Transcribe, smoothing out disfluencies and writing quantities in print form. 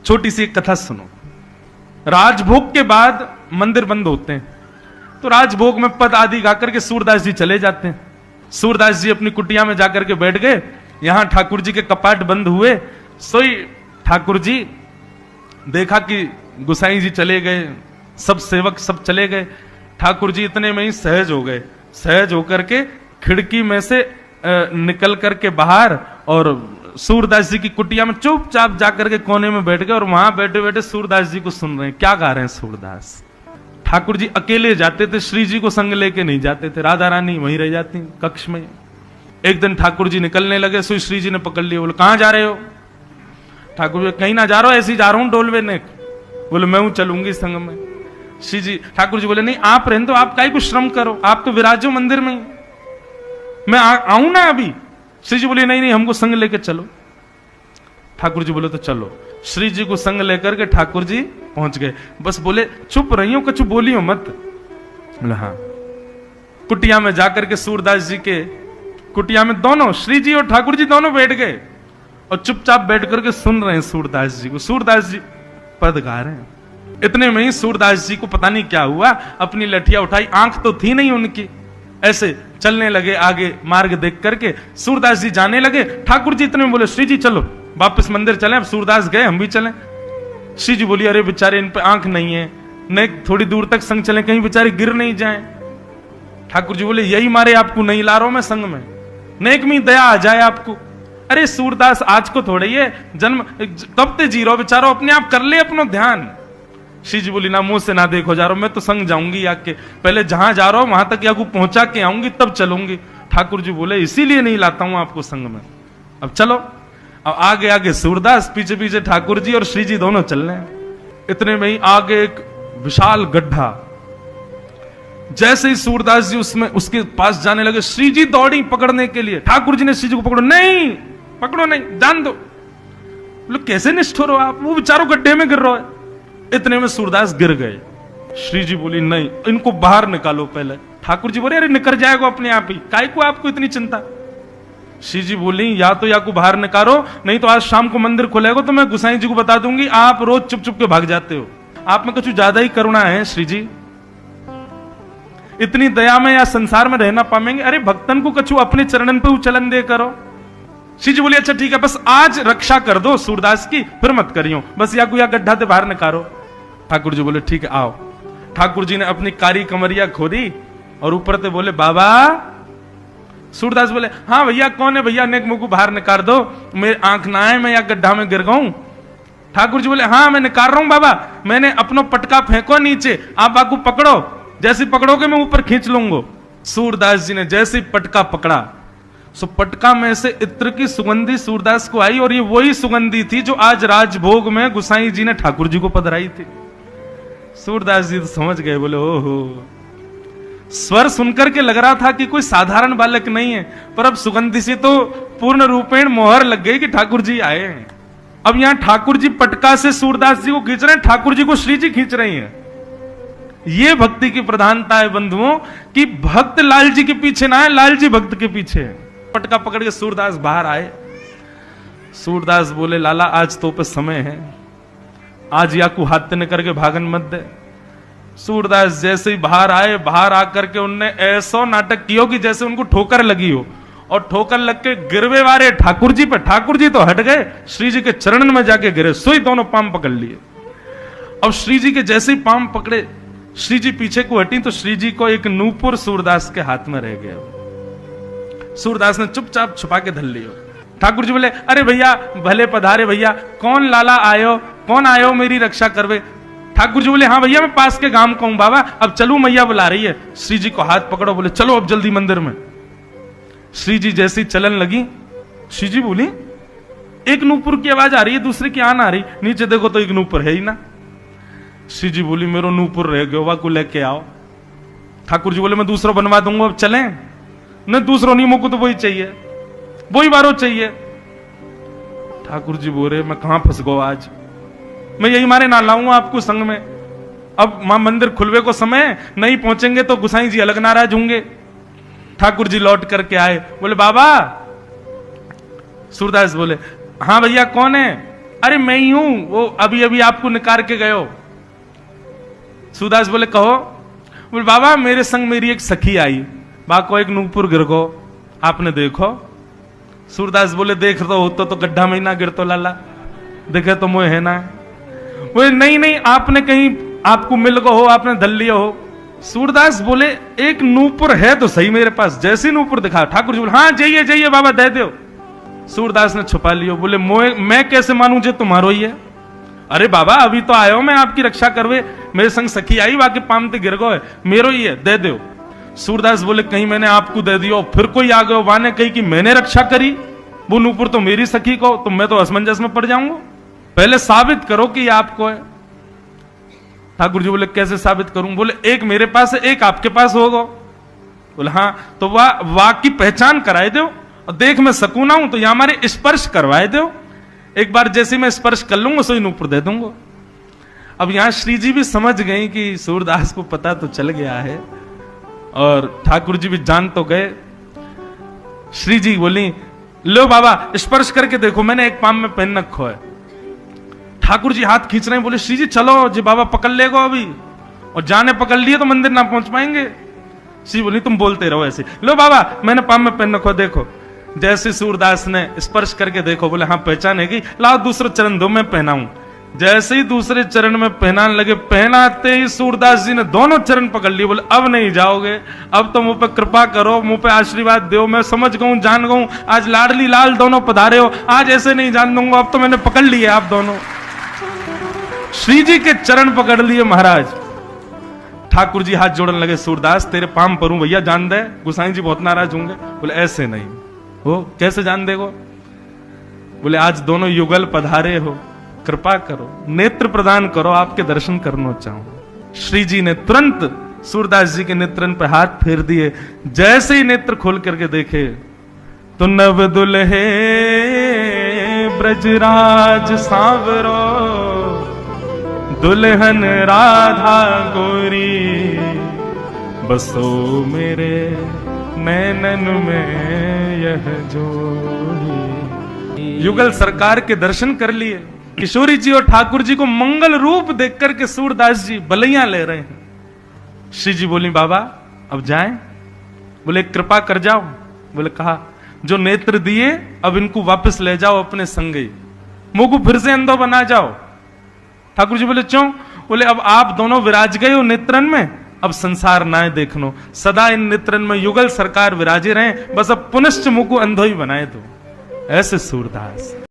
छोटी सी एक कथा सुनो। राजभोग के बाद मंदिर बंद होते हैं, तो राजभोग में पद आदि गाकर के सूरदास जी चले जाते हैं। सूरदास जी अपनी कुटिया में जाकर के बैठ गए। यहां ठाकुर जी के कपाट बंद हुए, सोई ठाकुर जी देखा कि गुसाई जी चले गए, सब सेवक सब चले गए। ठाकुर जी इतने में ही सहज हो गए। सहज होकर के खिड़की में से निकल करके बाहर और सूरदास जी की कुटिया में चुपचाप जाकर के कोने में बैठ गए और वहां बैठे बैठे सूरदास जी को सुन रहे हैं। क्या गा रहे हैं सूरदास? ठाकुर जी अकेले जाते थे, श्री जी को संग लेके नहीं जाते थे। राधा रानी वहीं रह जाती कक्ष में। एक दिन ठाकुर जी निकलने लगे, सो श्री जी ने पकड़ लिया। बोले कहां जा रहे हो? ठाकुर जी कहीं ना जा रहा हूं, ऐसे ही जा रहा हूं डोलवे ने। बोले मैं हूं, चलूंगी संग में। श्री जी ठाकुर जी बोले नहीं, आप रहने तो आप काहे को श्रम करो, आप तो विराजो मंदिर में, मैं आऊं ना अभी। श्री जी बोले नहीं नहीं, हमको संग लेकर चलो। ठाकुर जी बोले तो चलो। श्री जी को संग लेकर के ठाकुर जी पहुंच गए। बस बोले चुप रही हो, कुछ बोलियो मत। बोले हाँ। कुटिया में जाकर के सूरदास जी के कुटिया में दोनों श्री जी और ठाकुर जी दोनों बैठ गए और चुपचाप बैठ करके सुन रहे हैं सूरदास जी को। सूरदास जी पद गा रहे हैं। इतने में ही सूरदास जी को पता नहीं क्या हुआ, अपनी लठिया उठाई, आंख तो थी नहीं उनकी, ऐसे चलने लगे आगे मार्ग देख करके। सूरदास जी जाने लगे। ठाकुर जी इतने में बोले श्री जी चलो वापस मंदिर चलें। अब सूरदास गए, हम भी चलें। श्री जी बोली अरे बेचारे इन पे आंख नहीं है, नहीं थोड़ी दूर तक संग चलें, कहीं बेचारे गिर नहीं जाएं। ठाकुर जी बोले यही मारे आपको नहीं ला रहा हूं मैं संग में, नेक में दया आ जाए आपको। अरे सूरदास आज को थोड़े ये जन्म कब ते जी रहो बेचारो, अपने आप कर ले अपनो ध्यान। श्री जी बोली ना मुंह से ना देखो जा रहा हूं, मैं तो संग जाऊंगी आके, पहले जहां जा रहा हूं वहां तक याकू पहुंचा के आऊंगी तब चलूंगी। ठाकुर जी बोले इसीलिए नहीं लाता हूं आपको संग में, अब चलो। अब आगे आगे सूरदास, पीछे पीछे ठाकुर जी और श्री जी दोनों चल रहे हैं। इतने में ही आगे एक विशाल गड्ढा। जैसे ही सूरदास जी उसमें उसके पास जाने लगे, श्री जी दौड़ी पकड़ने के लिए। ठाकुर जी ने श्री जी को पकड़ो, नहीं पकड़ो नहीं, जान दो। बोले कैसे निष्ठुर हो आप, वो बेचारों गड्ढे में गिर रहा है। इतने में सूरदास गिर गए। श्री जी बोली नहीं इनको बाहर निकालो पहले। ठाकुर जी बोले अरे निकल जाएगा अपने आप ही, काहे को आपको इतनी चिंता। श्री जी बोली या तो या को बाहर निकालो, नहीं तो आज शाम को मंदिर खुलेगा तो मैं गुसाई जी को बता दूंगी आप रोज चुप चुप के भाग जाते हो, आप में कुछ ज्यादा ही करुणा है श्री जी, इतनी दया में या संसार में रहना पाएंगे। अरे भक्तन को कछु अपने चरणन पे उचलन दे करो। श्री जी बोली अच्छा ठीक है, बस आज रक्षा कर दो सूरदास की, फिर मत करियो, बस या को या गड्ढा से बाहर निकालो। ठाकुर जी बोले ठीक है आओ। ठाकुर जी ने अपनी कारी कमरिया खोदी और ऊपर से बोले बाबा। सूरदास बोले हाँ भैया कौन है भैया, नेक मुंह को बाहर निकाल दो, मेरी आंख ना है, मैं या गड्ढा में गिर गऊं। ठाकुर जी बोले हाँ मैं निकाल रहा हूं बाबा, मैंने अपना पटका फेंको नीचे, आप आकू पकड़ो, जैसे पकड़ोगे मैं ऊपर खींच लूंगा। सूरदास जी ने जैसे पटका पकड़ा, सो पटका में से इत्र की सुगंधी सूरदास को आई, और ये वही सुगंधी थी जो आज राजभोग में गुसाई जी ने ठाकुर जी को पधराई थी। सूरदास जी तो समझ गए, बोले ओहो, स्वर सुनकर के लग रहा था कि कोई साधारण बालक नहीं है, पर अब सुगंधी से तो पूर्ण रूपेण मोहर लग गई कि ठाकुर जी आए हैं। अब यहां ठाकुर जी पटका से सूरदास जी को खींच रहे हैं, ठाकुर जी को श्री जी खींच रही हैं। ये भक्ति की प्रधानता है बंधुओं, कि भक्त लाल जी के पीछे ना है, लाल जी भक्त के पीछे है। पटका पकड़ के सूरदास बाहर आए। सूरदास बोले लाला आज तो पे समय है, आज या को हाथ न करके भागन मत दे। सूरदास जैसे ही बाहर आए, बाहर आकर के उनने ऐसा नाटक किया कि जैसे उनको ठोकर लगी हो, और ठोकर लग के गिरवे वाले ठाकुर जी पर। ठाकुर जी तो हट गए, श्री जी के चरण में जाके गिरे, सोई दोनों पाम पकड़ लिए। अब श्री जी के जैसे ही पाम पकड़े, श्री जी पीछे को हटी तो श्री जी को एक नूपुर सूरदास के हाथ में रह गया। सूरदास ने चुपचाप छुपा के धर लियो। ठाकुर जी बोले अरे भैया भले पधारे भैया, कौन लाला आयो, कौन आयो मेरी रक्षा करवे। ठाकुर जी बोले हाँ भैया मैं पास के गांव का हूं बाबा, अब चलू मैया बुला रही है। श्री जी को हाथ पकड़ो, बोले चलो अब जल्दी मंदिर में। श्री जी जैसी चलन लगी, श्री जी बोली एक नूपुर की आवाज आ रही है, दूसरे की आ ना रही, नीचे देखो तो एक नूपुर है ही ना। श्री जी बोली मेरो नूपुर रह गया, वा को लेके आओ। ठाकुर जी बोले मैं दूसरा बनवा दूंगा, अब चलें। न दूसरों नहीं, मुझको तो वही चाहिए, वही बारो चाहिए। ठाकुर जी बोले मैं कहां फंस गो आज, मैं यही मारे ना लाऊंगा आपको संग में। अब मां मंदिर खुलवे को समय, नहीं पहुंचेंगे तो गुसाई जी अलग नाराज होंगे। ठाकुर जी लौट करके आए, बोले बाबा। सूरदास बोले हाँ भैया कौन है। अरे मैं ही हूं, वो अभी अभी आपको निकाल के गए हो। सूरदास बोले कहो। बोले बाबा मेरे संग मेरी एक सखी आई, बाको एक नूपुर गिर गो, आपने देखो। सूरदास बोले देख तो गड्ढा में ना गिर तो लाला, देखे तो मोह है ना। बोले नहीं नहीं, आपने कहीं आपको मिल गो हो, आपने धल लिया हो। सूरदास बोले एक नूपुर है तो सही मेरे पास, जैसी नूपुर दिखा। ठाकुर जी बोले हाँ जाइए जाइए बाबा दे दो। सूरदास ने छुपा लियो। बोले मैं कैसे मानू जे तुम्हारो ही है। अरे बाबा अभी तो आयो मैं आपकी रक्षा करवे, मेरे संग सखी आई, बाकी पामते गिर गो है, मेरो ही है, दे दो। सूरदास बोले कहीं मैंने आपको दे दियो, फिर कोई आ गयो वाने कही कि मैंने रक्षा करी, वो नूपुर तो मेरी सखी को, तो मैं तो असमंजस में पड़ जाऊंगा। पहले साबित करो कि आपको है। ठाकुर जी बोले कैसे साबित करूं। बोले एक मेरे पास है, एक आपके पास होगा। बोले हाँ, तो वाह की पहचान कराए दो, और देख मैं सकूं ना हूं तो यहां हमारे स्पर्श करवाए दो। एक बार जैसे मैं स्पर्श कर लूंगा सोई नूपुर दे दूंगा। अब यहां श्री जी भी समझ गई कि सूरदास को पता तो चल गया है, और ठाकुर जी भी जान तो गए। श्री जी बोली लो बाबा स्पर्श करके देखो, मैंने एक पाम में पहन रखो है। ठाकुर जी हाथ खींच रहे हैं। बोले श्री जी चलो जी, बाबा पकड़ लेगा अभी, और जाने पकड़ लिए तो मंदिर ना पहुंच पाएंगे। श्री बोली तुम बोलते रहो ऐसे। लो बाबा मैंने पाम में पहन रखो, देखो। जैसे सूरदास ने स्पर्श करके देखो, बोले हाँ पहचानेगी, लाओ दूसरा चरण दो मैं पहनाऊं। जैसे ही दूसरे चरण में पहनाने लगे, पहनाते ही सूरदास जी ने दोनों चरण पकड़ लिए। बोले अब नहीं जाओगे, अब तो मुंह पे कृपा करो, मुंह पे आशीर्वाद दो, मैं समझ गऊं जान गऊं, आज लाडली लाल दोनों पधारे हो, आज ऐसे नहीं जान दूंगा, अब तो मैंने पकड़ लिए आप दोनों। श्री जी के चरण पकड़ लिए महाराज। ठाकुर जी हाथ जोड़ने लगे, सूरदास तेरे पाम परूं भैया, जान दे, गुसाई जी बहुत नाराज होंगे। बोले ऐसे नहीं हो, कैसे जान देगो। बोले आज दोनों युगल पधारे हो, कृपा करो, नेत्र प्रदान करो, आपके दर्शन करना चाहूं। श्री जी ने तुरंत सूरदास जी के नेत्रन पे हाथ फेर दिए। जैसे ही नेत्र खोल करके देखे तो नव दुल्हे ब्रजराज सांवरो, दुल्हन राधा गोरी, बसो मेरे नैनन में यह जोड़ी। युगल सरकार के दर्शन कर लिए। किशोरी जी और ठाकुर जी को मंगल रूप देख करके सूरदास जी बलैया ले रहे हैं। श्री जी बोली बाबा अब जाएं। बोले कृपा कर जाओ। बोले कहा जो नेत्र दिए अब इनको वापस ले जाओ अपने संगे, मुंह को फिर से अंधो बना जाओ। ठाकुर जी बोले क्यों। बोले अब आप दोनों विराज गए हो नेत्रन में, अब संसार ना देखनो, सदा इन नेत्रन में युगल सरकार विराजे रहे, बस अब पुनश्च मुंह को अंधो ही बनाए दो। ऐसे सूरदास।